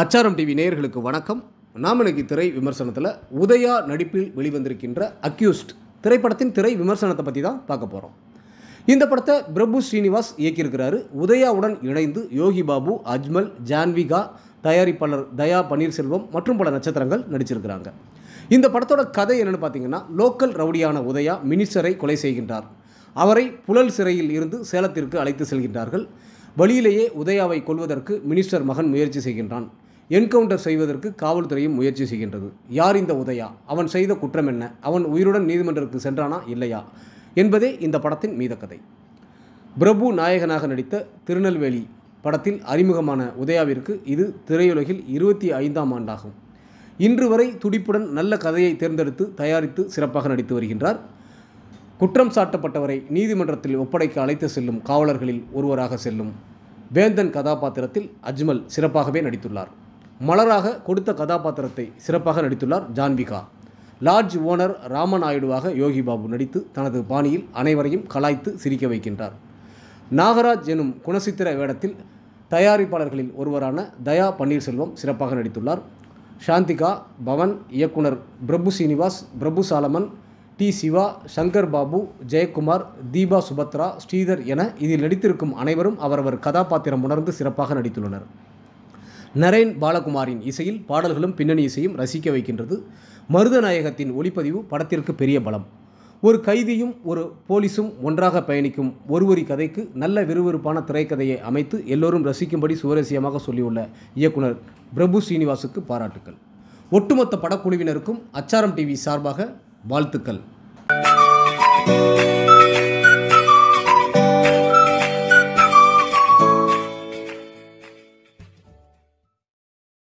அச்சாரம் டிவி நேயர்களுக்கு வணக்கம். நாம் இன்னைக்கு திரை விமர்சனத்தில் உதயா நடிப்பில் வெளிவந்திருக்கின்ற அக்யூஸ்ட் திரைப்படத்தின் திரை விமர்சனத்தை பற்றி தான் பார்க்க போகிறோம். இந்த படத்தை பிரபு ஸ்ரீனிவாஸ் இயக்கியிருக்கிறாரு. உதயாவுடன் இணைந்து யோகி பாபு, அஜ்மல், ஜான்விகா, தயாரிப்பாளர் தயா பன்னீர்செல்வம் மற்றும் பல நட்சத்திரங்கள் நடிச்சிருக்கிறாங்க. இந்த படத்தோட கதை என்னென்னு பார்த்தீங்கன்னா, லோக்கல் ரவுடியான உதயா மினிஸ்டரை கொலை செய்கின்றார். அவரை புழல் சிறையில் இருந்து சேலத்திற்கு அழைத்து செல்கின்றார்கள். வழியிலேயே உதயாவை கொல்வதற்கு மினிஸ்டர் மகன் முயற்சி செய்கின்றான். என்கவுண்டர் செய்வதற்கு காவல்துறையும் முயற்சி செய்கின்றது. யார் இந்த உதயா? அவன் செய்த குற்றம் என்ன? அவன் உயிருடன் நீதிமன்றத்துக்கு சென்றானா இல்லையா என்பதே இந்த படத்தின் மீத கதை. பிரபு நாயகனாக நடித்த திருநெல்வேலி படத்தில் அறிமுகமான உதயாவிற்கு இது திரையுலகில் 25ஆம் ஆண்டாகும். இன்று வரை துடிப்புடன் நல்ல கதையை தேர்ந்தெடுத்து தயாரித்து சிறப்பாக நடித்து வருகின்றார். குற்றம் சாட்டப்பட்டவரை நீதிமன்றத்தில் ஒப்படைக்க அழைத்து செல்லும் காவலர்களில் ஒருவராக செல்லும் வேந்தன் கதாபாத்திரத்தில் அஜ்மல் சிறப்பாகவே நடித்துள்ளார். மலராக கொடுத்த கதாபாத்திரத்தை சிறப்பாக நடித்துள்ளார் ஜான்விகா. லாட்ஜ் ஓனர் ராமநாயுடுவாக யோகி பாபு நடித்து தனது பாணியில் அனைவரையும் கலாய்த்து சிரிக்க வைக்கின்றார். நாகராஜ் எனும் குணசித்திர வேடத்தில் தயாரிப்பாளர்களில் ஒருவரான தயா பன்னீர்செல்வம் சிறப்பாக நடித்துள்ளார். சாந்திகா, பவன், இயக்குனர் பிரபு ஸ்ரீனிவாஸ், பிரபு சாலமன், டி சிவா, சங்கர் பாபு, ஜெயக்குமார், தீபா சுபத்ரா, ஸ்ரீதர் என இதில் நடித்திருக்கும் அனைவரும் அவரவர் கதாபாத்திரம் உணர்ந்து சிறப்பாக நடித்துள்ளனர். நரேன் பாலகுமாரின் இசையில் பாடல்களும் பின்னணி இசையும் ரசிக்க வைக்கின்றது. மருதநாயகத்தின் ஒளிப்பதிவு படத்திற்கு பெரிய பலம். ஒரு கைதியும் ஒரு போலீஸும் ஒன்றாக பயணிக்கும் ஒருவரி கதைக்கு நல்ல விறுவிறுப்பான திரைக்கதையை அமைத்து எல்லோரும் ரசிக்கும்படி சுவாரஸ்யமாக சொல்லியுள்ள இயக்குனர் பிரபு ஸ்ரீனிவாசுக்கு பாராட்டுக்கள். ஒட்டுமொத்த படக்குழுவினருக்கும் அச்சாரம் டிவி சார்பாக வாழ்த்துக்கள்.